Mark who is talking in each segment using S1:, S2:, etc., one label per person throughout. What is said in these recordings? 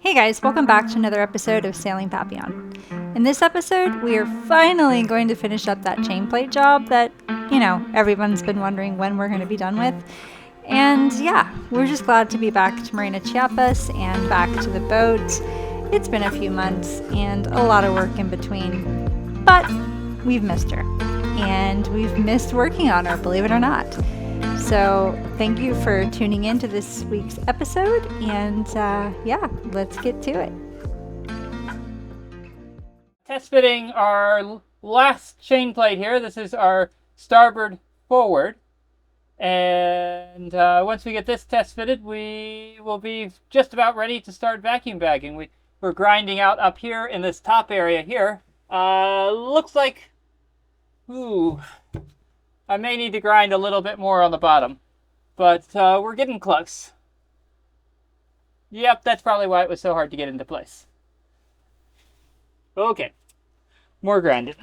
S1: Hey guys, welcome back to another episode of Sailing Papillon. In this episode, we are finally going to finish up that chainplate job that, everyone's been wondering when we're going to be done with. And yeah, we're just glad to be back to Marina Chiapas and back to the boat. It's been a few months and a lot of work in between, but we've missed her. And we've missed working on her, believe it or not. So thank you for tuning in to this week's episode, and let's get to it.
S2: Test fitting our last chain plate here. This is our starboard forward, and once we get this test fitted, we will be just about ready to start vacuum bagging. We're grinding out up here in this top area here. Looks like, I may need to grind a little bit more on the bottom, but we're getting close. Yep, that's probably why it was so hard to get into place. Okay, more grinding.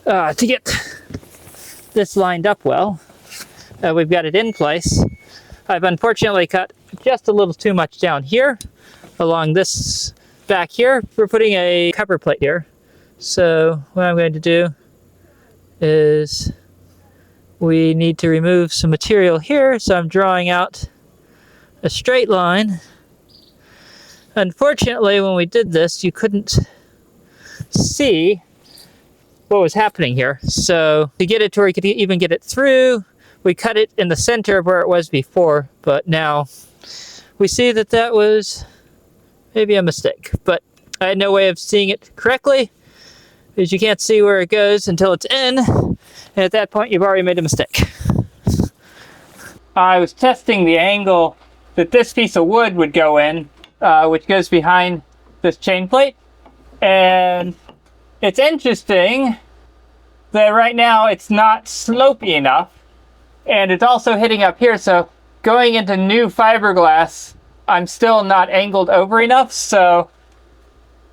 S2: To get this lined up well, we've got it in place. I've unfortunately cut just a little too much down here along this back here. We're putting a cover plate here. So what I'm going to do is we need to remove some material here. So I'm drawing out a straight line. Unfortunately, when we did this, you couldn't see what was happening here. So to get it to where you could even get it through, we cut it in the center of where it was before. But now we see that that was maybe a mistake. But I had no way of seeing it correctly, because you can't see where it goes until it's in, and at that point you've already made a mistake. I was testing the angle that this piece of wood would go in, which goes behind this chain plate, and it's interesting that right now it's not slopey enough, and it's also hitting up here, so going into new fiberglass, I'm still not angled over enough, so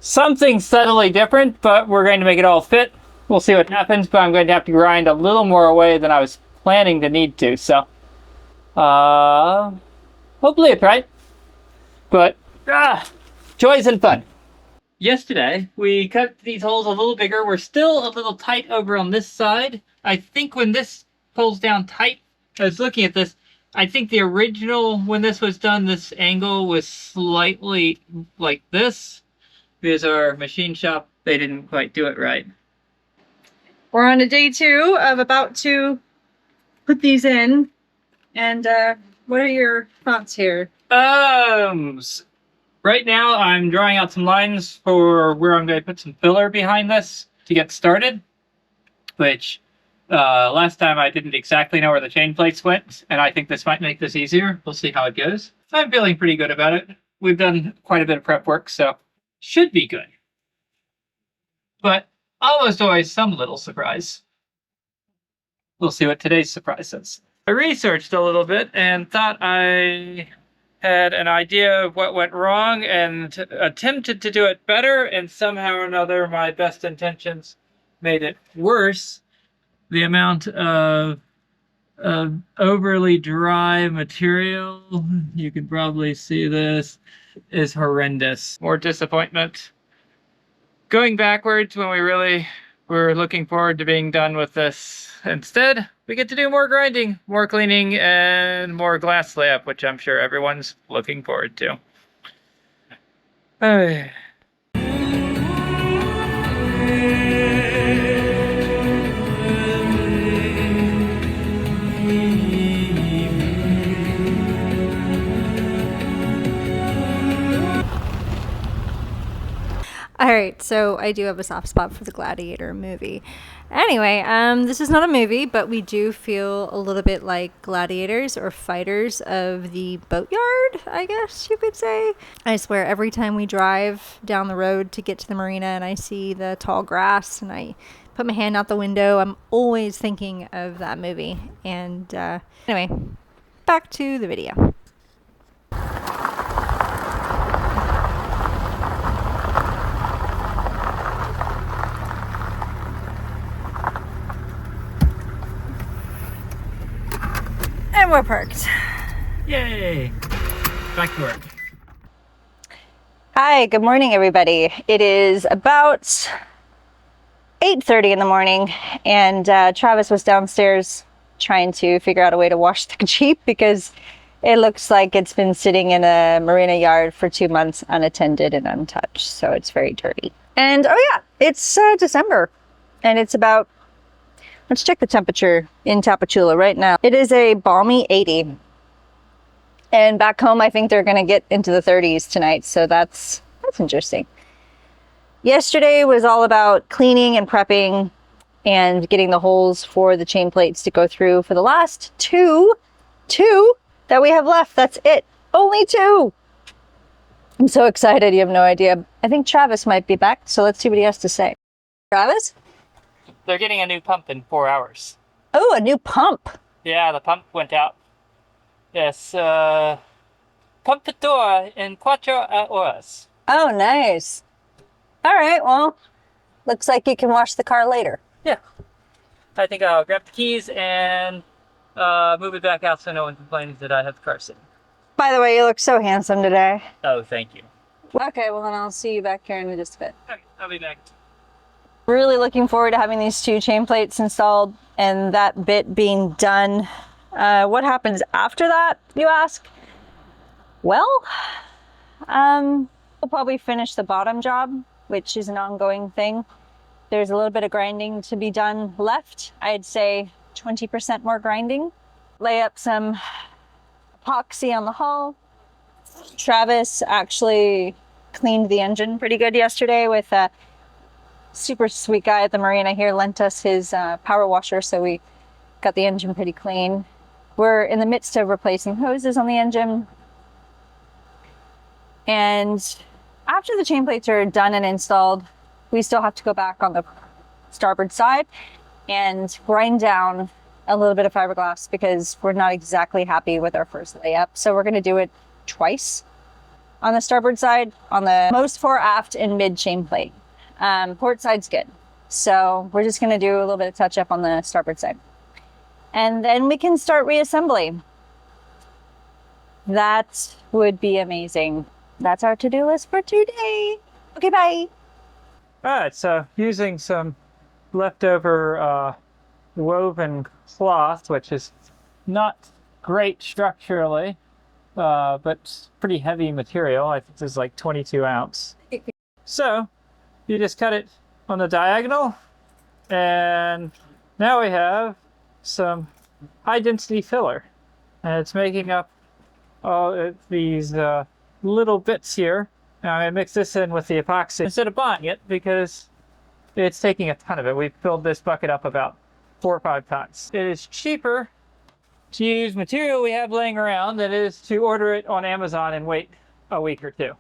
S2: something subtly different, but we're going to make it all fit. We'll see what happens, but I'm going to have to grind a little more away than I was planning to need to, so hopefully it's right. But joys and fun. Yesterday we cut these holes a little bigger. We're still a little tight over on this side. I think when this pulls down tight, I was looking at this, I think the original, when this was done, this angle was slightly like this. Because our machine shop, they didn't quite do it right.
S1: We're on a day 2 of about to put these in. And what are your thoughts here?
S2: Right now I'm drawing out some lines for where I'm going to put some filler behind this to get started. Which last time I didn't exactly know where the chain plates went, and I think this might make this easier. We'll see how it goes. I'm feeling pretty good about it. We've done quite a bit of prep work, so should be good. But almost always some little surprise. We'll see what today's surprise is. I researched a little bit and thought I had an idea of what went wrong and attempted to do it better, and somehow or another my best intentions made it worse. The amount of overly dry material, you can probably see this, is horrendous. More disappointment. Going backwards when we really were looking forward to being done with this. Instead, we get to do more grinding, more cleaning, and more glass layup, which I'm sure everyone's looking forward to.
S1: Alright, so I do have a soft spot for the Gladiator movie. Anyway, this is not a movie, but we do feel a little bit like gladiators or fighters of the boatyard, I guess you could say. I swear, every time we drive down the road to get to the marina and I see the tall grass and I put my hand out the window, I'm always thinking of that movie. And anyway, back to the video. And we're parked.
S2: Yay! Back to work.
S1: Hi, good morning, everybody. It is about 8:30 in the morning, and Travis was downstairs trying to figure out a way to wash the Jeep because it looks like it's been sitting in a marina yard for 2 months unattended and untouched, so it's very dirty. And oh yeah, it's December, and it's about, let's check the temperature in Tapachula right now. It is a balmy 80. And back home, I think they're going to get into the 30s tonight, so that's interesting. Yesterday was all about cleaning and prepping and getting the holes for the chain plates to go through for the last two that we have left. That's it. Only 2. I'm so excited. You have no idea. I think Travis might be back, so let's see what he has to say. Travis?
S2: They're getting a new pump in 4 hours.
S1: Oh, a new pump.
S2: Yeah, the pump went out. Yes, Pompitor in 4 horas.
S1: Oh, nice. All right, well, looks like you can wash the car later.
S2: Yeah. I think I'll grab the keys and move it back out so no one complains that I have the car sitting.
S1: By the way, you look so handsome today.
S2: Oh, thank you.
S1: Okay, well then I'll see you back here in just a bit.
S2: Okay, I'll be back.
S1: Really looking forward to having these 2 chain plates installed and that bit being done. What happens after that, you ask? Well, we'll probably finish the bottom job, which is an ongoing thing. There's a little bit of grinding to be done left. I'd say 20% more grinding. Lay up some epoxy on the hull. Travis actually cleaned the engine pretty good yesterday with a super sweet guy at the marina here lent us his power washer, so we got the engine pretty clean. We're in the midst of replacing hoses on the engine. And after the chain plates are done and installed, we still have to go back on the starboard side and grind down a little bit of fiberglass because we're not exactly happy with our first layup. So we're going to do it twice on the starboard side, on the most fore, aft, and mid chain plate. Port side's good. So we're just going to do a little bit of touch up on the starboard side. And then we can start reassembly. That would be amazing. That's our to-do list for today. Okay, bye.
S2: All right, so using some leftover woven cloth, which is not great structurally, but pretty heavy material. I think this is like 22 ounce. So you just cut it on the diagonal, and now we have some high density filler, and it's making up all these little bits here. Now I mix this in with the epoxy instead of buying it because it's taking a ton of it. We filled this bucket up about 4 or 5 times. It is cheaper to use material we have laying around than it is to order it on Amazon and wait a week or 2.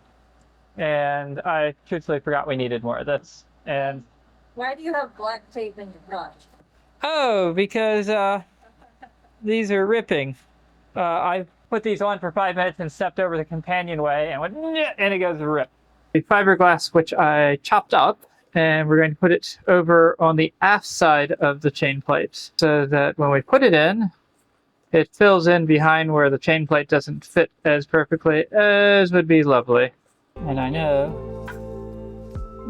S2: And I truthfully forgot we needed more of this. And
S1: Why do you have black tape in your garage?
S2: oh, because these are ripping. I put these on for 5 minutes and stepped over the companionway and went, and it goes to rip. The fiberglass, which I chopped up, and we're going to put it over on the aft side of the chain plate so that when we put it in, it fills in behind where the chain plate doesn't fit as perfectly as would be lovely. And I know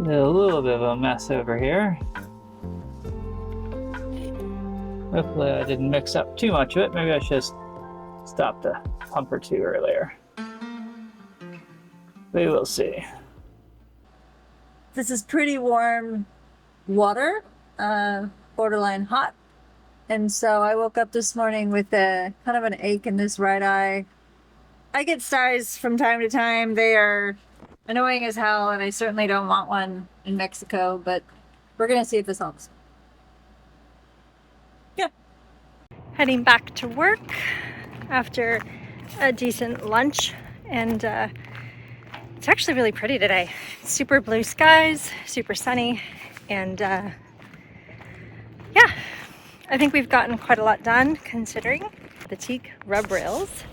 S2: there's a little bit of a mess over here. Hopefully I didn't mix up too much of it. Maybe I should have stopped a pump or 2 earlier. We will see.
S1: This is pretty warm water, borderline hot. And so I woke up this morning with a kind of an ache in this right eye. I get styes from time to time. They are annoying as hell, and I certainly don't want one in Mexico, but we're gonna see if this helps. Yeah. Heading back to work after a decent lunch, and it's actually really pretty today. Super blue skies, super sunny, and yeah, I think we've gotten quite a lot done considering. The teak rub rails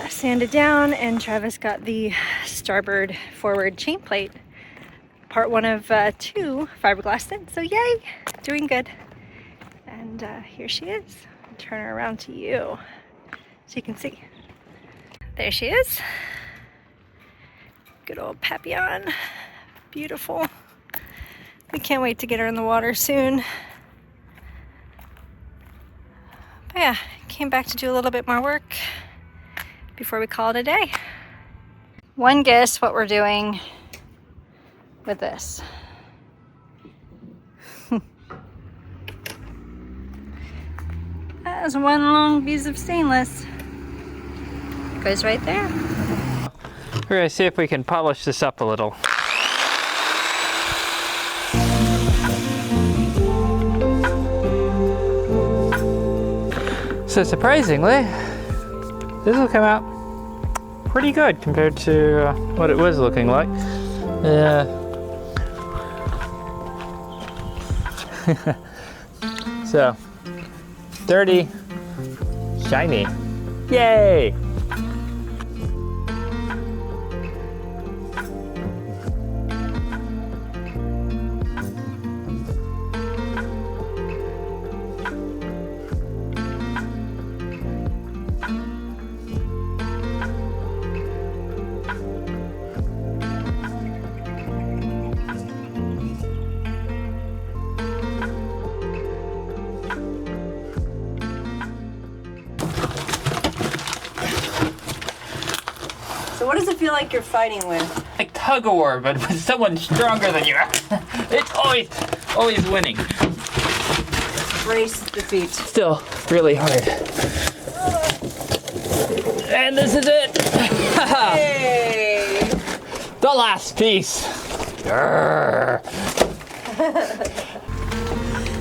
S1: sanded down, and Travis got the starboard forward chain plate, part 1 of 2 fiberglass in. So yay, doing good. And here she is. I'll turn her around to you so you can see. There she is. Good old Papillon. Beautiful. We can't wait to get her in the water soon. But yeah, came back to do a little bit more work before we call it a day. One guess what we're doing with this. That is one long piece of stainless. Goes right there.
S2: We're gonna see if we can polish this up a little. So surprisingly, this will come out pretty good compared to what it was looking like. So, dirty, shiny. Yay!
S3: So what does it feel like you're fighting with?
S2: Like tug of war, but with someone stronger than you. It's always winning.
S3: Brace defeat.
S2: Still really hard. And this is it.
S3: Hey!
S2: The last piece.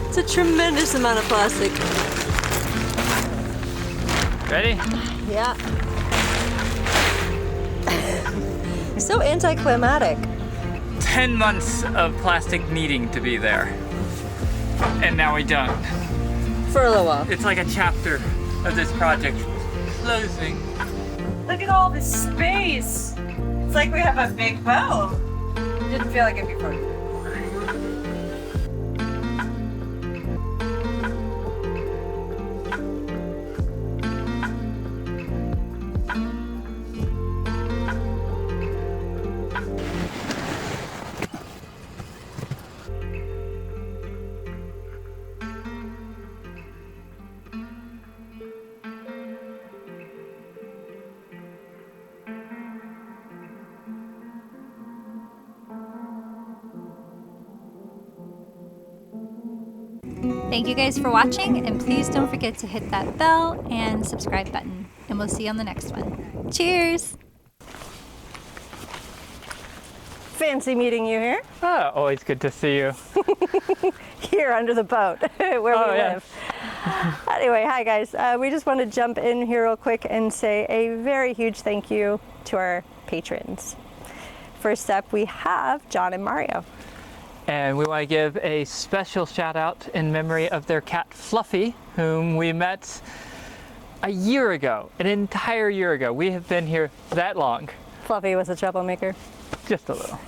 S3: It's a tremendous amount of plastic.
S2: Ready?
S3: Yeah. It's so anticlimactic.
S2: 10 months of plastic needing to be there. And now we don't.
S3: For a little while.
S2: It's like a chapter of this project closing.
S3: Look at all this space. It's like we have a big boat. Didn't feel like it before.
S1: Thank you guys for watching, and please don't forget to hit that bell and subscribe button. And we'll see you on the next one. Cheers!
S3: Fancy meeting you here.
S2: Oh, always good to see you.
S3: Here under the boat where we live. Anyway, hi guys. We just want to jump in here real quick and say a very huge thank you to our patrons. First up, we have John and Mario.
S2: And we want to give a special shout out in memory of their cat Fluffy, whom we met a year ago, an entire year ago. We have been here that long.
S3: Fluffy was a troublemaker.
S2: Just a little.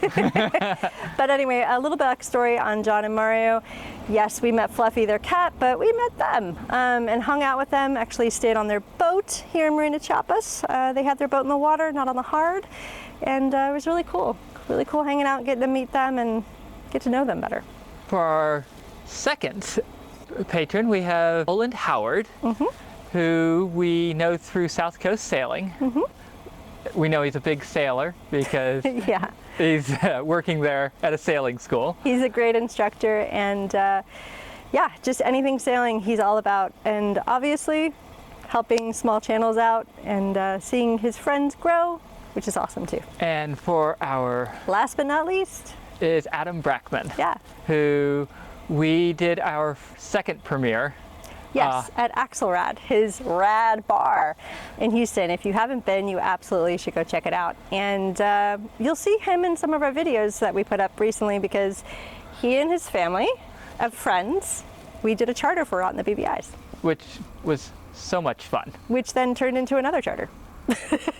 S3: But anyway, a little backstory on John and Mario. Yes, we met Fluffy, their cat, but we met them and hung out with them, actually stayed on their boat here in Marina Chiapas. They had their boat in the water, not on the hard, and it was really cool. Really cool hanging out, getting to meet them and get to know them better.
S2: For our second patron, we have Roland Howard, who we know through South Coast Sailing. We know he's a big sailor because
S3: Yeah.
S2: he's working there at a sailing school.
S3: He's a great instructor, and yeah, just anything sailing he's all about. And obviously helping small channels out and seeing his friends grow, which is awesome too.
S2: And for our
S3: Last but not least,
S2: is Adam Brackman,
S3: yeah.
S2: who we did our second premiere.
S3: Yes, at Axelrad, his rad bar in Houston. If you haven't been, you absolutely should go check it out. And you'll see him in some of our videos that we put up recently because he and his family of friends, we did a charter for out in the BBIs.
S2: Which was so much fun.
S3: Which then turned into another charter.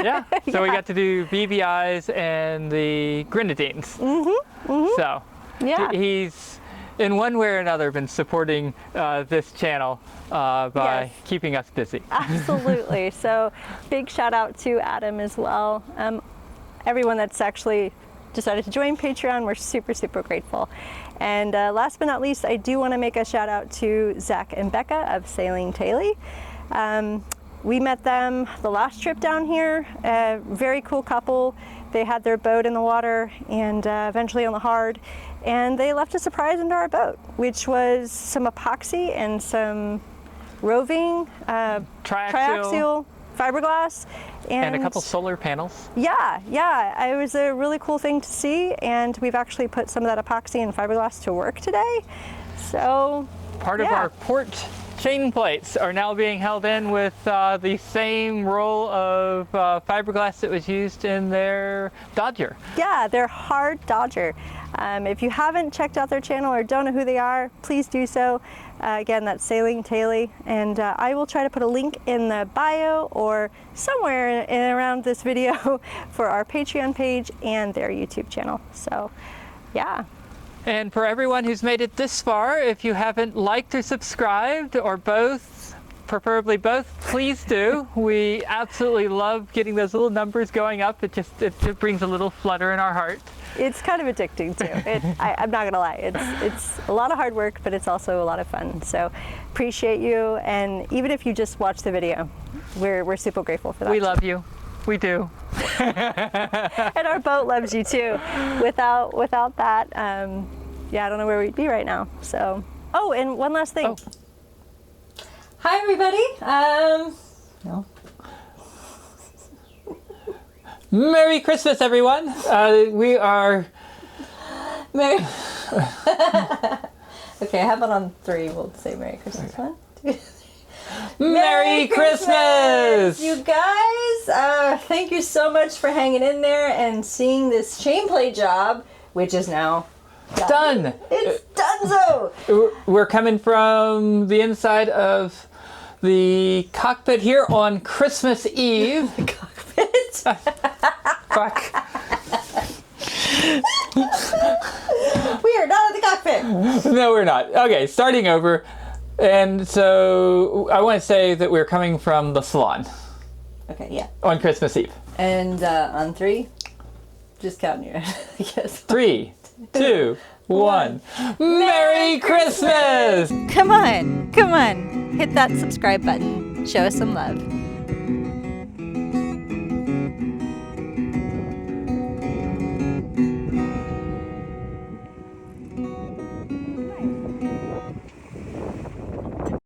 S2: Yeah, so we got to do BBIs and the Grenadines. So
S3: Yeah.
S2: he's
S4: in one way or another, been supporting this channel by
S3: Yes.
S4: keeping us busy.
S3: Absolutely. So big shout out to Adam as well. Everyone that's actually decided to join Patreon, we're super, super grateful. And last but not least, I do want to make a shout out to Zach and Becca of Sailing Taily. We met them the last trip down here. Very cool couple. They had their boat in the water and eventually on the hard, and they left a surprise into our boat, which was some epoxy and some roving triaxial fiberglass
S4: And a couple solar panels.
S3: Yeah, it was a really cool thing to see, and we've actually put some of that epoxy and fiberglass to work today. So
S4: Part of our port chain plates are now being held in with the same roll of fiberglass that was used in their Dodger.
S3: Yeah, they're hard Dodger. If you haven't checked out their channel or don't know who they are, please do so. Again, that's Sailing Taily, and I will try to put a link in the bio or somewhere in around this video for our Patreon page and their YouTube channel. So, yeah.
S4: And for everyone who's made it this far, if you haven't liked or subscribed, or both, preferably both, please do. We absolutely love getting those little numbers going up. It brings a little flutter in our heart.
S3: It's kind of addicting too. I'm not gonna lie. It's a lot of hard work, but it's also a lot of fun. So appreciate you, and even if you just watch the video, we're super grateful for that.
S4: We love you. We do.
S3: And our boat loves you too. Without that, yeah, I don't know where we'd be right now. So, oh, and one last thing.
S4: Oh.
S1: Hi, everybody. No.
S4: Merry Christmas, everyone. We are...
S1: Merry. Okay, how about on 3? We'll say Merry Christmas. 1, 2, 3.
S4: Merry Christmas!
S1: You guys, thank you so much for hanging in there and seeing this Chainplate job, which is now
S4: Done!
S1: It's donezo!
S4: We're coming from the inside of the cockpit here on Christmas Eve.
S1: Cockpit?
S4: Fuck.
S1: We are not in the cockpit!
S4: No, we're not. Okay, starting over. And so I want to say that we're coming from the salon
S1: Okay, yeah.
S4: on Christmas Eve.
S1: And on 3, just counting you, I guess.
S4: 3, 2, 1. Merry Christmas!
S1: Come on, hit that subscribe button. Show us some love.